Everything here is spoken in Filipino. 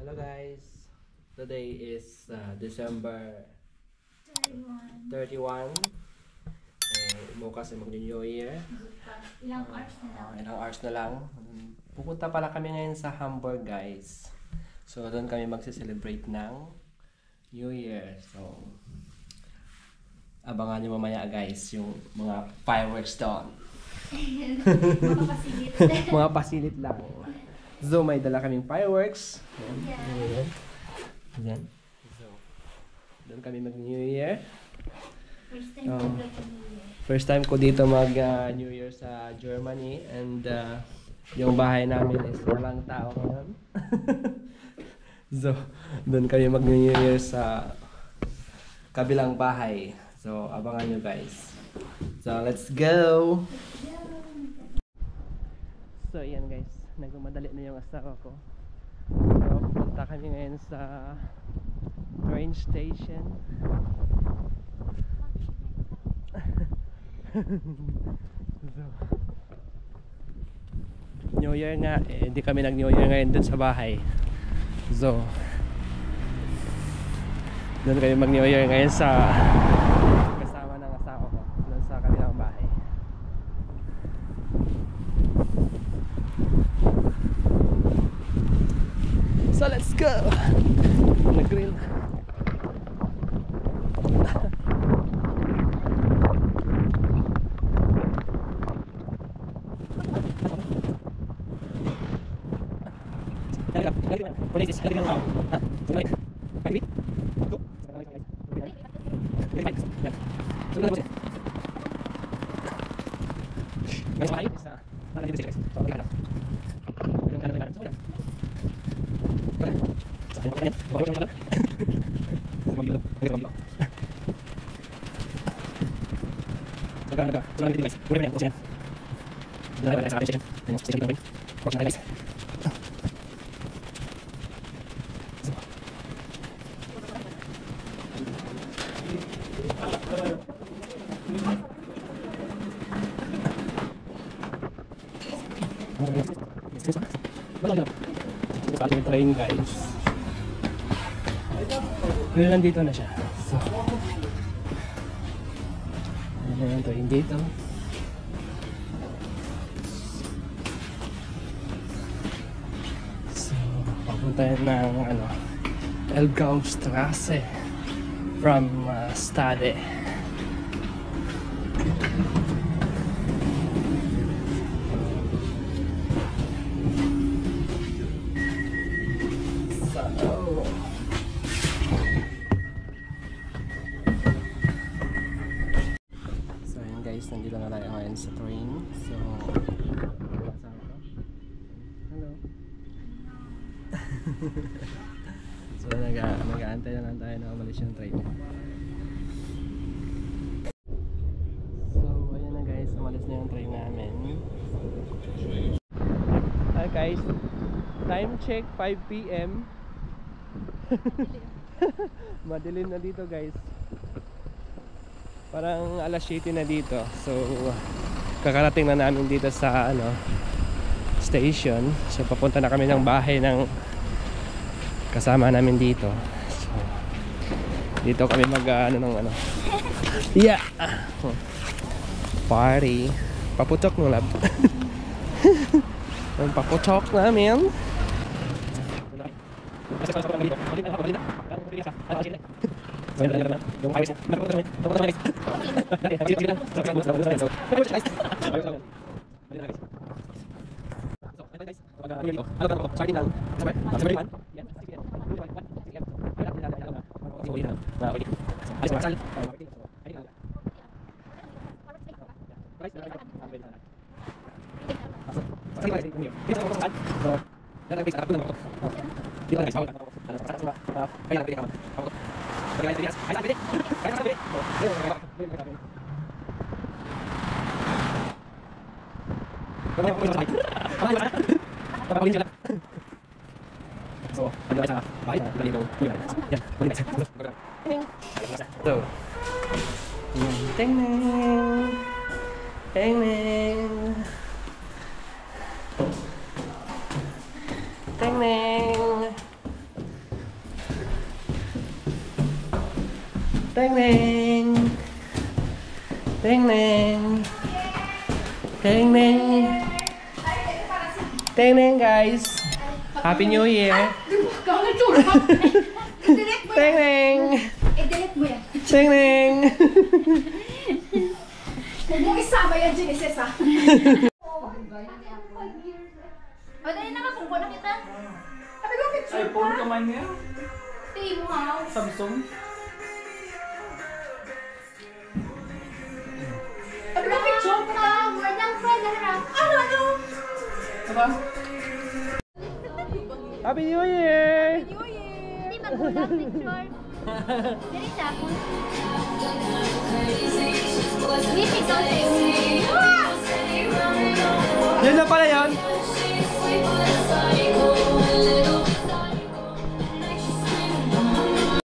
Hello guys, today is December 31. Bukas ay mag-New Year. Ilang hours na lang. Ilang hours na lang. Pupunta pala kami ngayon sa Hamburg guys. So doon kami magse-celebrate ng New Year. So abangan nyo mamaya guys yung mga fireworks doon. Mga pasilit. Mga pasilit lang. So may dala kaming fireworks. Ayan. Ayan. So doon kami mag-New Year. First time ko mag-New Year. First time ko dito mag-New Year sa Germany. And yung bahay namin is walang tao ngayon. So doon kami mag-New Year sa kabilang bahay. So abangan nyo guys. So let's go! So ayan guys, nagmamadali na yung asawa ko. So pupunta kami ngayon sa train station. So, New Year nga, hindi kami nag-New Year ngayon dun sa bahay. So doon kami mag-New Year ngayon sa kasama ng asawa ko doon sa kabilang bahay. So let's go! Nag-grill. Train guys. Pero nandito na siya. So ayan yung train dito. So papunta ng Elgaumstrasse from Stade. Nandito na tayo ngayon sa train. So hello. So nag-aantay na lang tayo na umalis yung train. So ayan na guys, umalis na yung train namin. Hi guys, time check 5 PM. Madilim na dito guys. Parang alas 7 na dito. So kakarating na namin dito sa station. So papunta na kami ng bahay ng kasama namin dito. So dito kami yeah, party. Paputok ng lab. Ang paputok namin. So, Teng-neng. Teng-neng. Teng-neng. Teng neng. Teng neng. Teng neng. Teng neng guys. Happy New Year. Teng neng. I-delete mo yan. Teng neng. Huwag mong isama yan, Genesis, ha? O, dali na kapungko na kita. Sabi ko, picture iPhone ka man niya? Pay mo ha. Samsung? Sabi ko, picture ka. Word ng friend na harap. Ano? Diba? Happy New Year. Hindi magulang picture. Dali sa ako. Miss, ikaw sa'yo. Yun na pala yun.